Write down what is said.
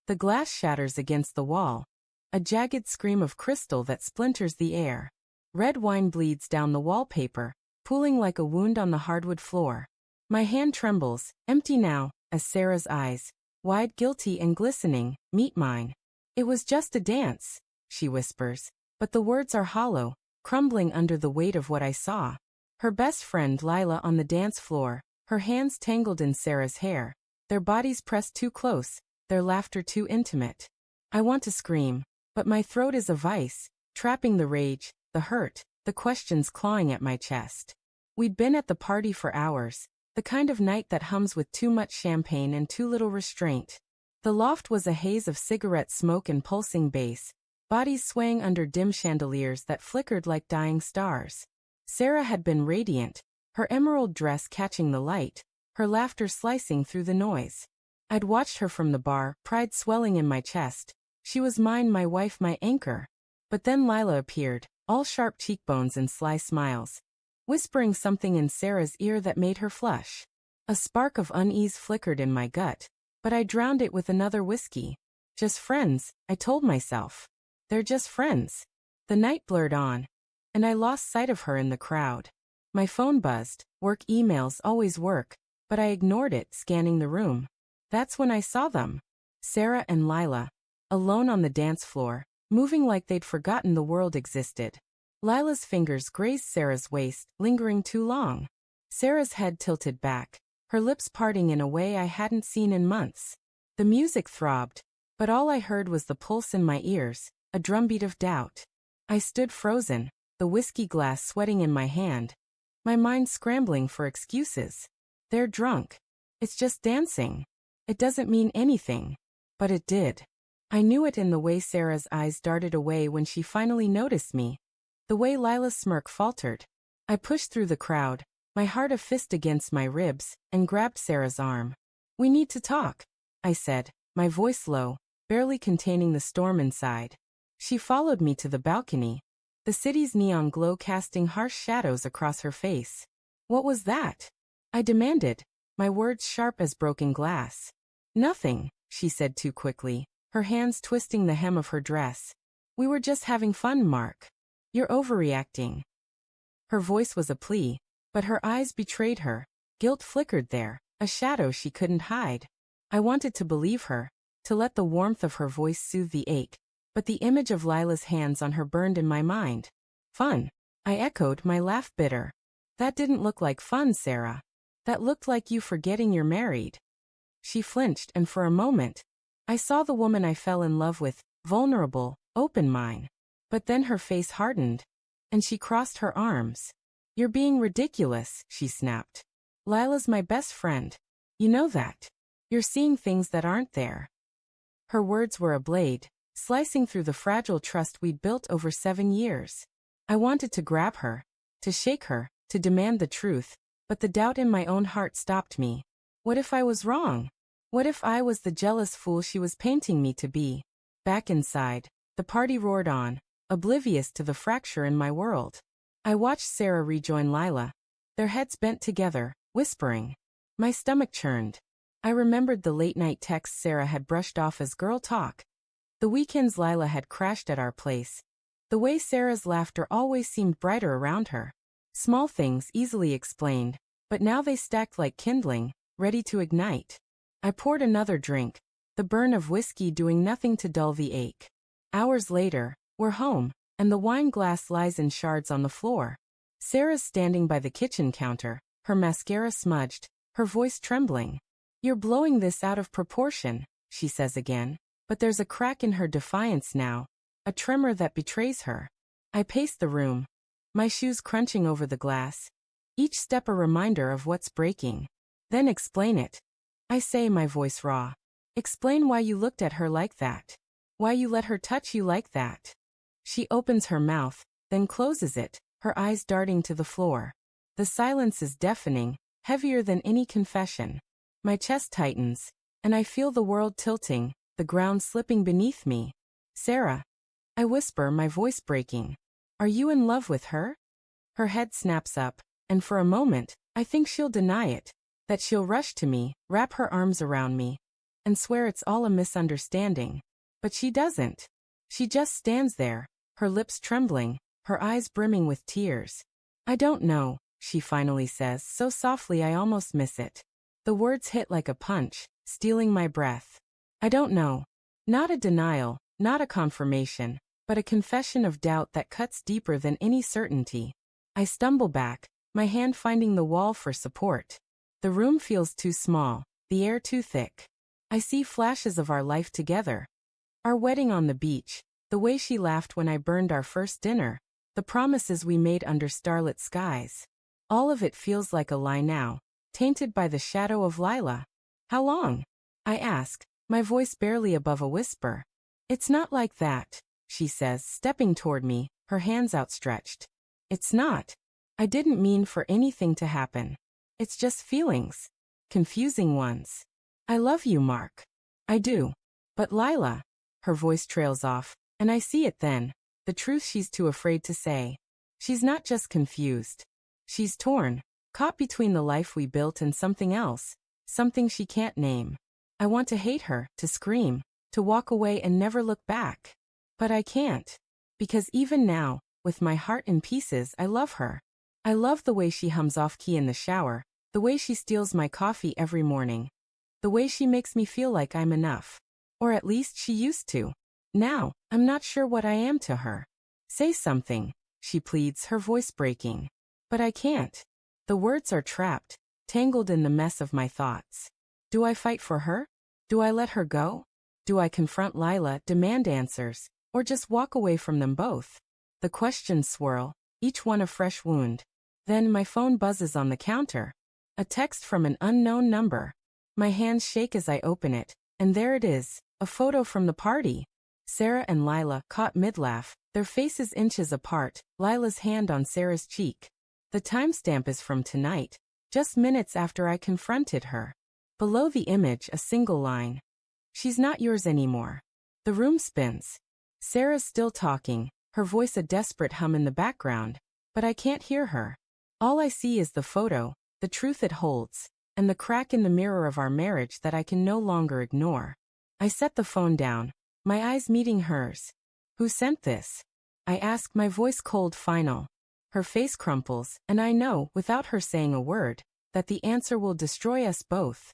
The glass shatters against the wall. A jagged scream of crystal that splinters the air. Red wine bleeds down the wallpaper, pooling like a wound on the hardwood floor. My hand trembles, empty now, as Sarah's eyes, wide, guilty and glistening, meet mine. It was just a dance, she whispers, but the words are hollow, crumbling under the weight of what I saw. Her best friend Lila on the dance floor, her hands tangled in Sarah's hair, their bodies pressed too close, their laughter too intimate. I want to scream, but my throat is a vice, trapping the rage, the hurt, the questions clawing at my chest. We'd been at the party for hours, the kind of night that hums with too much champagne and too little restraint. The loft was a haze of cigarette smoke and pulsing bass, bodies swaying under dim chandeliers that flickered like dying stars. Sarah had been radiant, her emerald dress catching the light, her laughter slicing through the noise. I'd watched her from the bar, pride swelling in my chest. She was mine, my wife, my anchor. But then Lila appeared, all sharp cheekbones and sly smiles, whispering something in Sarah's ear that made her flush. A spark of unease flickered in my gut, but I drowned it with another whiskey. Just friends, I told myself. They're just friends. The night blurred on, and I lost sight of her in the crowd. My phone buzzed, work emails always work, but I ignored it, scanning the room. That's when I saw them. Sarah and Lila, alone on the dance floor, moving like they'd forgotten the world existed. Lila's fingers grazed Sarah's waist, lingering too long. Sarah's head tilted back, her lips parting in a way I hadn't seen in months. The music throbbed, but all I heard was the pulse in my ears, a drumbeat of doubt. I stood frozen, the whiskey glass sweating in my hand, my mind scrambling for excuses. They're drunk. It's just dancing. It doesn't mean anything. But it did. I knew it in the way Sarah's eyes darted away when she finally noticed me, the way Lila's smirk faltered. I pushed through the crowd, my heart a fist against my ribs, and grabbed Sarah's arm. "We need to talk," I said, my voice low, barely containing the storm inside. She followed me to the balcony, the city's neon glow casting harsh shadows across her face. "What was that?" I demanded, my words sharp as broken glass. "Nothing," she said too quickly, her hands twisting the hem of her dress. "We were just having fun, Mark. You're overreacting." Her voice was a plea, but her eyes betrayed her. Guilt flickered there, a shadow she couldn't hide. I wanted to believe her, to let the warmth of her voice soothe the ache, but the image of Lila's hands on her burned in my mind. "Fun," I echoed, my laugh bitter. "That didn't look like fun, Sarah. That looked like you forgetting you're married." She flinched, and for a moment, I saw the woman I fell in love with, vulnerable, open mine. But then her face hardened, and she crossed her arms. "You're being ridiculous," she snapped. "Lila's my best friend. You know that. You're seeing things that aren't there." Her words were a blade, slicing through the fragile trust we'd built over 7 years. I wanted to grab her, to shake her, to demand the truth, but the doubt in my own heart stopped me. What if I was wrong? What if I was the jealous fool she was painting me to be? Back inside, the party roared on, oblivious to the fracture in my world. I watched Sarah rejoin Lila, their heads bent together, whispering. My stomach churned. I remembered the late-night texts Sarah had brushed off as girl talk. The weekends Lila had crashed at our place. The way Sarah's laughter always seemed brighter around her. Small things easily explained, but now they stacked like kindling, ready to ignite. I poured another drink, the burn of whiskey doing nothing to dull the ache. Hours later, we're home, and the wine glass lies in shards on the floor. Sarah's standing by the kitchen counter, her mascara smudged, her voice trembling. "You're blowing this out of proportion," she says again, but there's a crack in her defiance now, a tremor that betrays her. I pace the room, my shoes crunching over the glass, each step a reminder of what's breaking. "Then explain it," I say, my voice raw. "Explain why you looked at her like that. Why you let her touch you like that." She opens her mouth, then closes it, her eyes darting to the floor. The silence is deafening, heavier than any confession. My chest tightens, and I feel the world tilting, the ground slipping beneath me. "Sarah," I whisper, my voice breaking. "Are you in love with her?" Her head snaps up, and for a moment, I think she'll deny it, that she'll rush to me, wrap her arms around me. and swear it's all a misunderstanding. But she doesn't. She just stands there, her lips trembling, her eyes brimming with tears. I don't know, she finally says, so softly I almost miss it. The words hit like a punch, stealing my breath. I don't know. Not a denial, not a confirmation, but a confession of doubt that cuts deeper than any certainty. I stumble back, my hand finding the wall for support. The room feels too small, the air too thick. I see flashes of our life together. Our wedding on the beach, the way she laughed when I burned our first dinner, the promises we made under starlit skies. All of it feels like a lie now, tainted by the shadow of Lila. How long? I ask, my voice barely above a whisper. It's not like that, she says, stepping toward me, her hands outstretched. It's not. I didn't mean for anything to happen. It's just feelings. Confusing ones. I love you, Mark. I do. But Lila. Her voice trails off, and I see it then. The truth she's too afraid to say. She's not just confused. She's torn, caught between the life we built and something else, something she can't name. I want to hate her, to scream, to walk away and never look back. But I can't. Because even now, with my heart in pieces, I love her. I love the way she hums off-key in the shower, the way she steals my coffee every morning, the way she makes me feel like I'm enough. Or at least she used to. Now, I'm not sure what I am to her. Say something, she pleads, her voice breaking. But I can't. The words are trapped, tangled in the mess of my thoughts. Do I fight for her? Do I let her go? Do I confront Lila, demand answers, or just walk away from them both? The questions swirl, each one a fresh wound. Then my phone buzzes on the counter. A text from an unknown number. My hands shake as I open it, and there it is, a photo from the party. Sarah and Lila caught mid-laugh, their faces inches apart, Lila's hand on Sarah's cheek. The timestamp is from tonight, just minutes after I confronted her. Below the image, a single line. She's not yours anymore. The room spins. Sarah's still talking, her voice a desperate hum in the background, but I can't hear her. All I see is the photo, the truth it holds, and the crack in the mirror of our marriage that I can no longer ignore. I set the phone down, my eyes meeting hers. Who sent this? I ask, my voice cold, final. Her face crumples, and I know, without her saying a word, that the answer will destroy us both.